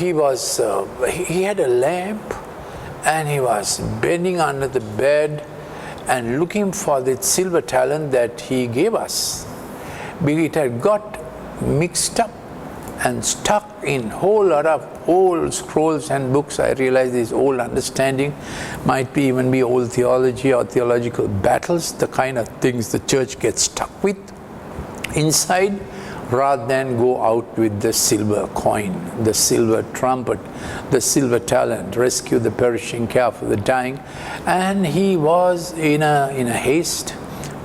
he had a lamp, and he was bending under the bed and looking for the silver talent that he gave us. It had got mixed up and stuck in a whole lot of old scrolls and books. I realized this old understanding might even be old theology or theological battles, the kind of things the church gets stuck with inside, rather than go out with the silver coin, the silver trumpet, the silver talent, rescue the perishing, care for the dying. And he was in a haste,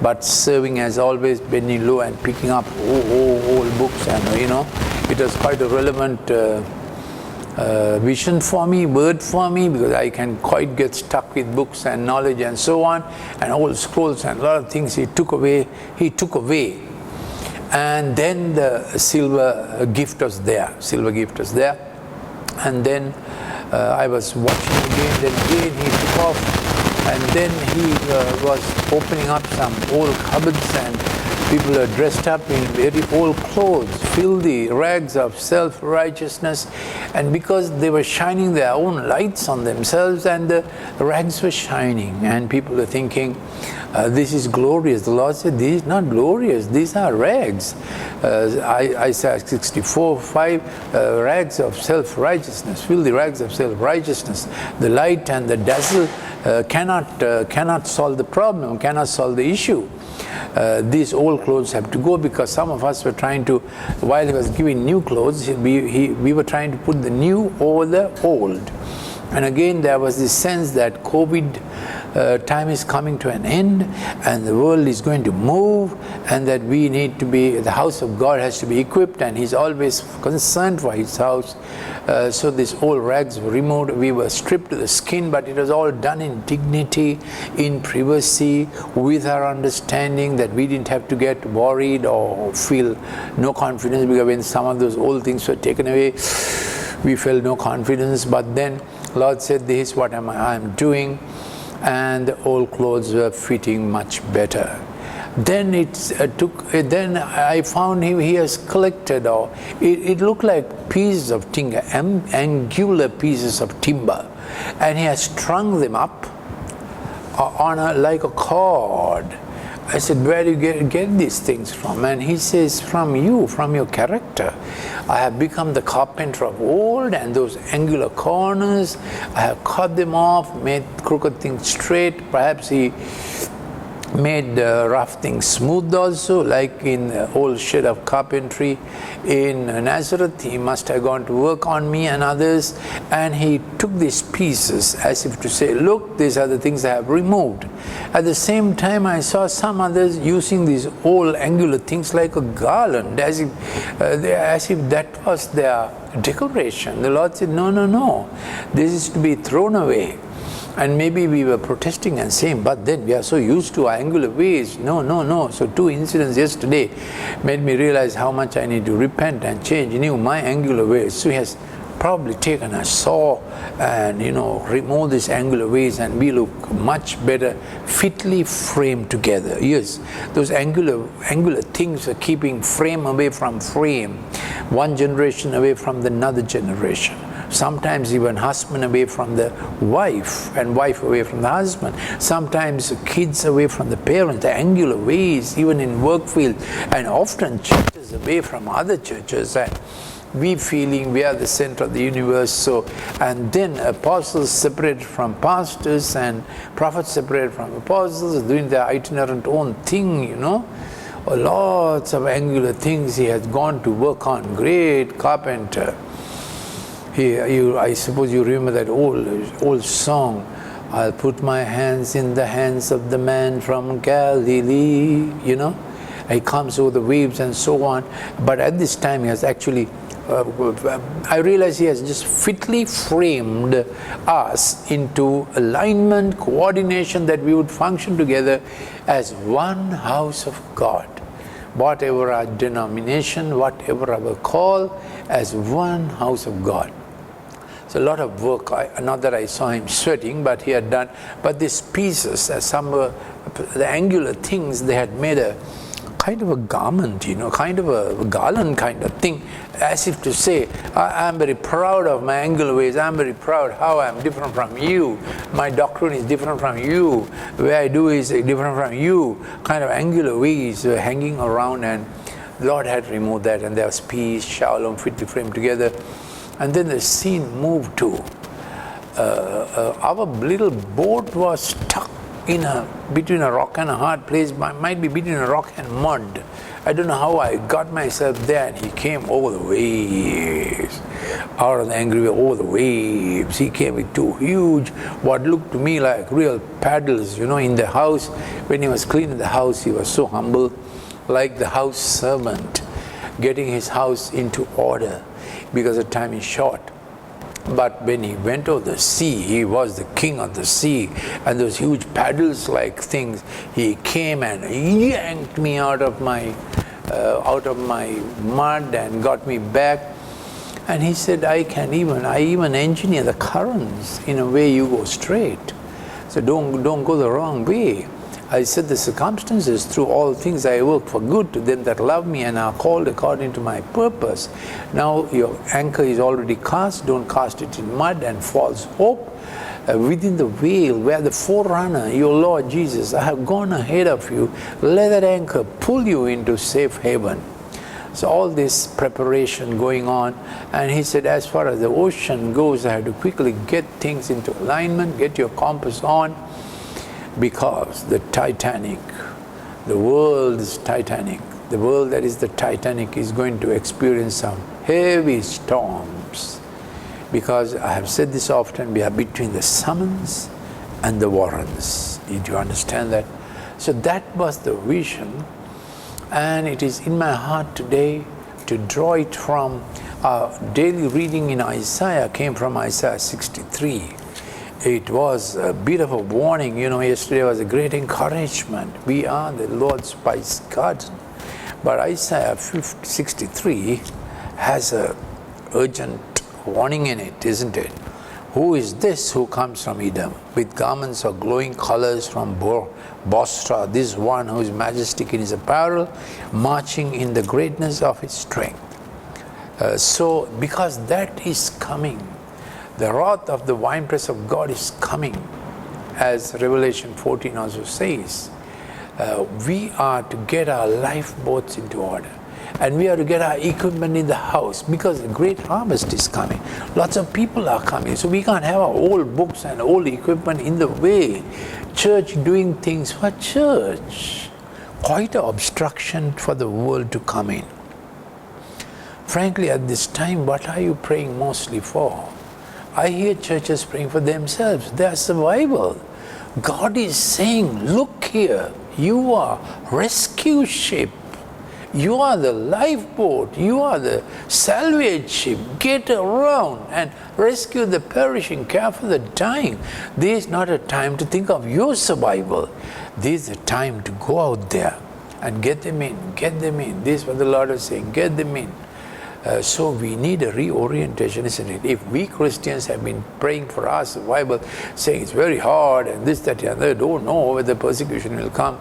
but serving as always, bending low and picking up old books, and it was quite a relevant vision for me, word for me, because I can quite get stuck with books and knowledge and so on, and old scrolls and a lot of things he took away. And then the silver gift was there, and then I was watching again he took off, and then he was opening up some old cupboards, and people are dressed up in very old clothes, filthy rags of self-righteousness, and because they were shining their own lights on themselves, and the rags were shining, and people are thinking, this is glorious. The Lord said, this is not glorious, these are rags. Isaiah 64:5, rags of self-righteousness, filthy rags of self-righteousness. The light and the dazzle cannot solve the problem, cannot solve the issue. These old clothes have to go, because some of us were trying to, while he was giving new clothes, we were trying to put the new over the old. And again, there was this sense that COVID time is coming to an end, and the world is going to move, and that we need to be, the house of God has to be equipped, and he's always concerned for his house. So these old rags were removed, we were stripped to the skin, but it was all done in dignity, in privacy, with our understanding that we didn't have to get worried or feel no confidence, because when some of those old things were taken away, we felt no confidence. But then Lord said, this is what I'm doing, and the old clothes were fitting much better. Then then I found he has collected, or it looked like pieces of timber, angular pieces of timber, and he has strung them up on like a cord. I said, where do you get these things from? And he says, from you, from your character. I have become the carpenter of old, and those angular corners, I have cut them off, made crooked things straight. Perhaps he made rough things smooth also, like in the old shed of carpentry in Nazareth. He must have gone to work on me and others, and he took these pieces as if to say, look, these are the things I have removed. At the same time, I saw some others using these old angular things like a garland, as if that was their decoration. The Lord said, no, this is to be thrown away. And maybe we were protesting and saying, but then we are so used to our angular ways. No. So 2 incidents yesterday made me realize how much I need to repent and change my angular ways. So he has probably taken a saw and remove these angular ways, and we look much better, fitly framed together. Yes, those angular things are keeping frame away from frame, one generation away from the another generation. Sometimes even husband away from the wife, and wife away from the husband. Sometimes kids away from the parents, the angular ways, even in work field, and often churches away from other churches, and we feeling we are the center of the universe. So, and then apostles separated from pastors, and prophets separated from apostles, doing their itinerant own thing, lots of angular things he has gone to work on. Great carpenter. I suppose you remember that old song, I'll put my hands in the hands of the man from Galilee, He comes over the waves and so on. But at this time he has actually, I realize he has just fitly framed us into alignment, coordination, that we would function together as one house of God. Whatever our denomination, whatever our call, as one house of God. So a lot of work, not that I saw him sweating, but he had done, but these pieces, some were the angular things, they had made a kind of a garment, kind of a garland kind of thing, as if to say, I'm very proud of my angular ways, I'm very proud how I'm different from you, my doctrine is different from you, where I do is different from you, kind of angular ways hanging around. And the Lord had removed that, and there was peace, shalom, fitly framed together. And then the scene moved to our little boat was stuck between a rock and a hard place, might be between a rock and mud. I don't know how I got myself there, and he came over the waves, out of the angry wave, over the waves. He came with two huge, what looked to me like real paddles, in the house. When he was cleaning the house, he was so humble, like the house servant, getting his house into order, because the time is short. But when he went over the sea, he was the king of the sea, and those huge paddles like things, he came and yanked me out of my mud and got me back. And he said, I even engineer the currents in a way you go straight. So don't go the wrong way. I said, the circumstances, through all things I work for good to them that love me and are called according to my purpose. Now your anchor is already cast, don't cast it in mud and false hope. Within the veil where the forerunner, your Lord Jesus, I have gone ahead of you, let that anchor pull you into safe haven. So all this preparation going on, and he said, as far as the ocean goes, I have to quickly get things into alignment, get your compass on, because the Titanic, the world's Titanic, the world that is the Titanic is going to experience some heavy storms. Because I have said this often, we are between the summons and the warrants. Did you understand that? So that was the vision, and it is in my heart today to draw it from our daily reading in Isaiah, came from Isaiah 63. It was a bit of a warning, yesterday was a great encouragement. We are the Lord's spice garden. But Isaiah 63 has an urgent warning in it, isn't it? Who is this who comes from Edom, with garments of glowing colors from Bosra, this one who is majestic in his apparel, marching in the greatness of his strength. So, because that is coming, the wrath of the winepress of God is coming, as Revelation 14 also says. We are to get our lifeboats into order, and we are to get our equipment in the house, because the great harvest is coming. Lots of people are coming, so we can't have our old books and old equipment in the way. Church doing things for church, quite an obstruction for the world to come in. Frankly, at this time, what are you praying mostly for? I hear churches praying for themselves, their survival. God is saying, look here, you are rescue ship. You are the lifeboat. You are the salvage ship. Get around and rescue the perishing, care for the dying. This is not a time to think of your survival. This is a time to go out there and get them in, get them in. This is what the Lord is saying, get them in. So we need a reorientation, isn't it? If we Christians have been praying for our survival, saying it's very hard and this, that, and that, don't know whether persecution will come,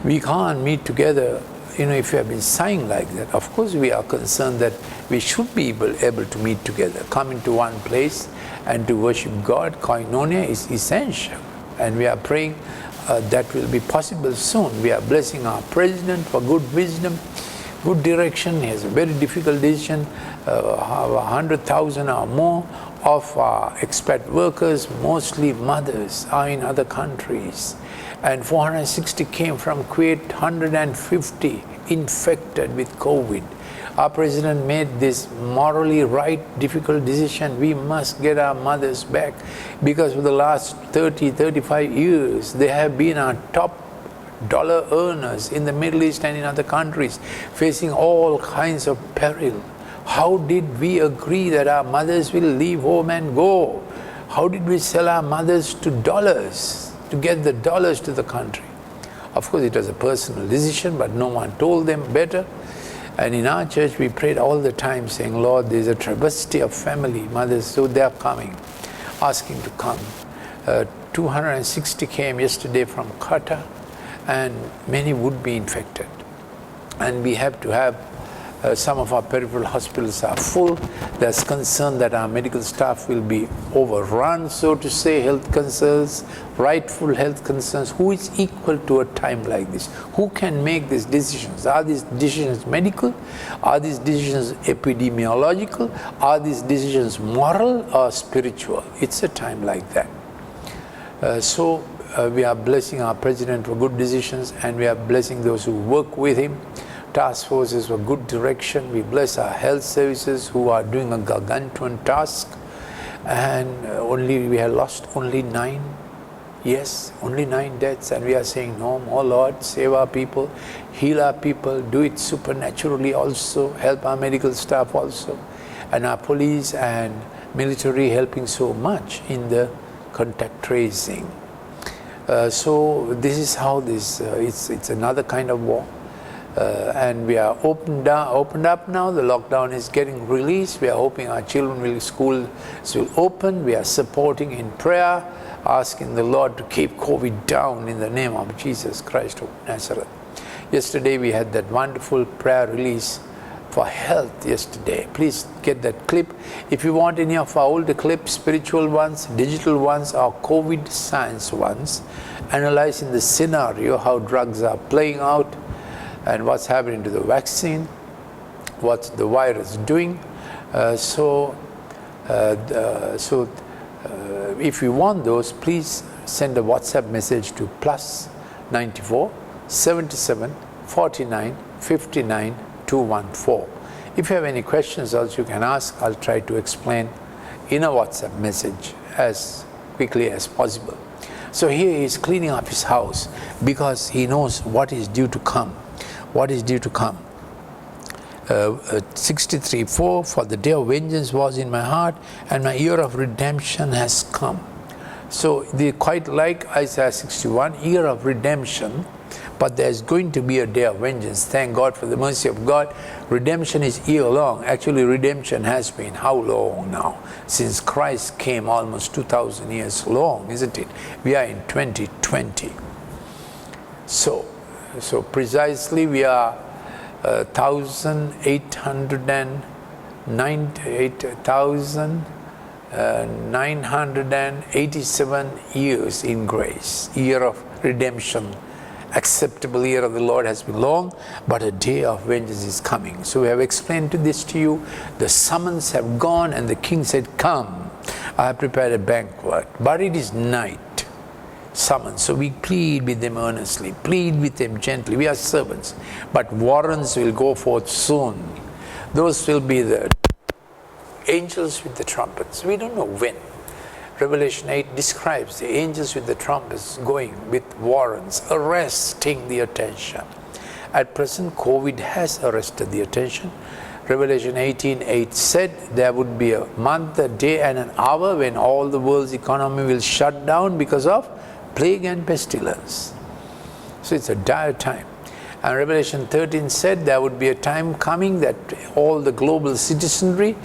we can't meet together. If you have been sighing like that, of course we are concerned that we should be able to meet together, come into one place and to worship God. Koinonia is essential, and we are praying that will be possible soon. We are blessing our president for good wisdom, good direction. He has a very difficult decision. 100,000 or more of our expat workers, mostly mothers, are in other countries. And 460 came from Kuwait, 150 infected with COVID. Our president made this morally right, difficult decision. We must get our mothers back, because for the last 30, 35 years, they have been our top dollar earners in the Middle East and in other countries, facing all kinds of peril. How did we agree that our mothers will leave home and go? How did we sell our mothers to dollars, to get the dollars to the country? Of course, it was a personal decision, but no one told them better. And in our church, we prayed all the time saying, Lord, there's a travesty of family mothers, so they're coming, asking to come. 260 came yesterday from Qatar, and many would be infected. and we have to have some of our peripheral hospitals are full. There's concern that our medical staff will be overrun, so to say, health concerns, rightful health concerns. Who is equal to a time like this? Who can make these decisions? Are these decisions medical? Are these decisions epidemiological? Are these decisions moral or spiritual? It's a time like that. So we are blessing our president for good decisions, and we are blessing those who work with him. Task forces for good direction. We bless our health services who are doing a gargantuan task, and we have lost only 9. Yes, only 9 deaths, and we are saying, no, oh Lord, save our people, heal our people, do it supernaturally also, help our medical staff also, and our police and military helping so much in the contact tracing. So this is how this, it's another kind of war. And we are opened up now. The lockdown is getting released. We are hoping our schools will open. We are supporting in prayer, asking the Lord to keep COVID down in the name of Jesus Christ of Nazareth. Yesterday we had that wonderful prayer release for health yesterday. Please get that clip. If you want any of our older clips, spiritual ones, digital ones, or COVID science ones, analyzing the scenario, how drugs are playing out, and what's happening to the vaccine, what's the virus doing. If you want those, please send a WhatsApp message to +94 77 49 59 214. If you have any questions also, you can ask. I'll try to explain in a WhatsApp message as quickly as possible. So here he is cleaning up his house because he knows what is due to come. What is due to come? 63:4, for the day of vengeance was in my heart, and my year of redemption has come. So they quite like Isaiah 61, year of redemption, but there's going to be a day of vengeance. Thank God for the mercy of God. Redemption is year long. Actually, redemption has been how long now? Since Christ came, almost 2,000 years long, isn't it? We are in 2020. So precisely we are 987 years in grace. Year of redemption, acceptable year of the Lord has been long, but a day of vengeance is coming. So we have explained this to you. The summons have gone, and the king said, come, I have prepared a banquet, but it is night. Summons. So we plead with them earnestly, plead with them gently. We are servants, but warrants will go forth soon. Those will be the angels with the trumpets. We don't know when. Revelation 8 describes the angels with the trumpets going with warrants, arresting the attention. At present, COVID has arrested the attention. Revelation 18:8 said there would be a month, a day, and an hour when all the world's economy will shut down because of plague and pestilence. So it's a dire time. And Revelation 13 said there would be a time coming that all the global citizenry,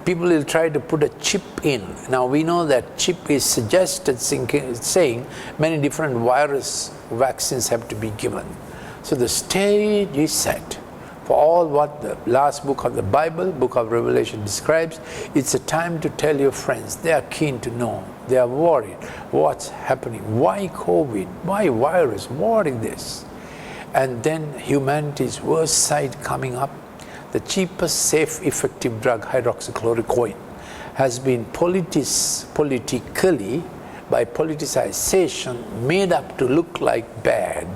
people will try to put a chip in. Now we know that chip is suggested, saying many different virus vaccines have to be given. So the stage is set for all what the last book of the Bible, book of Revelation, describes. It's a time to tell your friends. They are keen to know. They are worried. What's happening? Why COVID? Why virus? What is this? And then humanity's worst side coming up. The cheapest, safe, effective drug, hydroxychloroquine, has been politically, by politicization, made up to look like bad.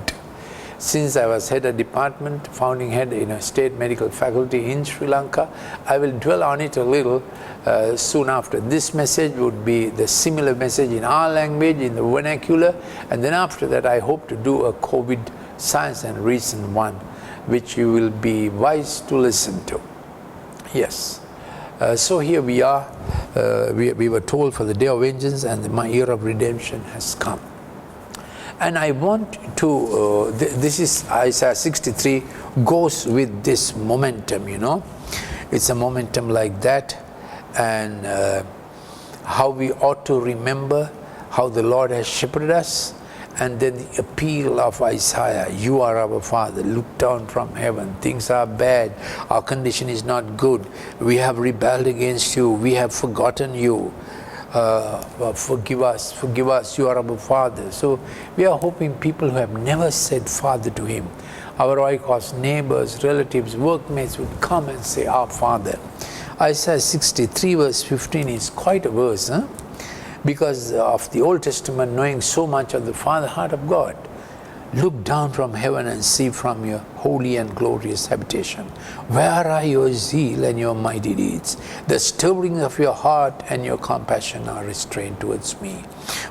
Since I was head of department, founding head in a state medical faculty in Sri Lanka, I will dwell on it a little soon after. This message would be the similar message in our language, in the vernacular, and then after that I hope to do a COVID science and reason one, which you will be wise to listen to. Yes. So here we are. We were told for the day of vengeance, and my year of redemption has come. And I want to, this is Isaiah 63, goes with this momentum, you know. It's a momentum like that, and how we ought to remember how the Lord has shepherded us, And then the appeal of Isaiah, you are our Father, look down from heaven, things are bad, our condition is not good, we have rebelled against you, we have forgotten you, forgive us, you are our Father. So we are hoping people who have never said Father to him, our Oikos neighbors, relatives, workmates would come and say, our Father. Isaiah 63 verse 15 is quite a verse, huh? Because of the Old Testament knowing so much of the Father heart of God. Look down from heaven and see from your holy and glorious habitation. Where are your zeal and your mighty deeds? The stirring of your heart and your compassion are restrained towards me.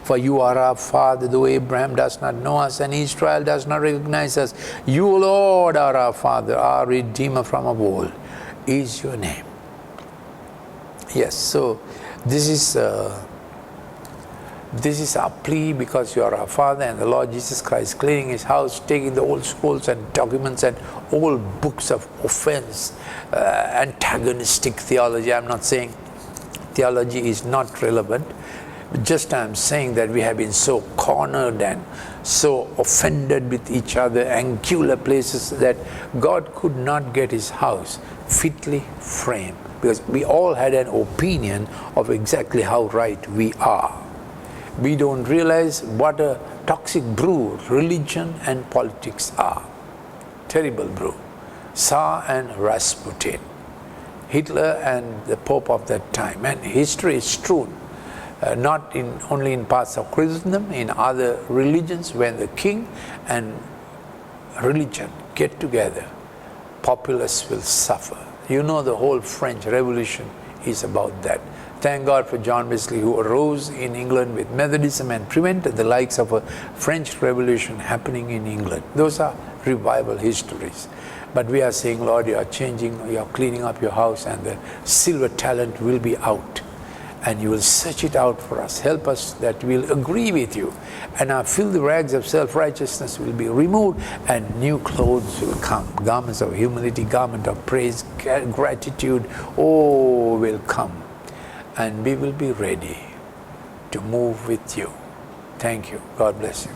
For you are our Father, though Abraham does not know us and Israel does not recognize us. You, Lord, are our Father, our Redeemer from of old, is your name. Yes, so this is our plea, because you are our Father, and the Lord Jesus Christ cleaning his house, taking the old scrolls and documents and old books of offense, antagonistic theology. I'm not saying theology is not relevant, just I'm saying that we have been so cornered and so offended with each other, angular places, that God could not get his house fitly framed, because we all had an opinion of exactly how right we are. We don't realize what a toxic brew religion and politics are. Terrible brew. Tsar and Rasputin, Hitler and the Pope of that time. And history is strewn, not only in parts of Christendom, in other religions, when the king and religion get together, populace will suffer. You know, the whole French Revolution is about that. Thank God for John Wesley, who arose in England with Methodism and prevented the likes of a French Revolution happening in England. Those are revival histories. But we are saying, Lord, you are changing, you are cleaning up your house, and the silver talent will be out. And you will search it out for us. Help us that we will agree with you. And our filthy rags of self-righteousness will be removed, and new clothes will come. Garments of humility, garment of praise, gratitude, will come. And we will be ready to move with you. Thank you. God bless you.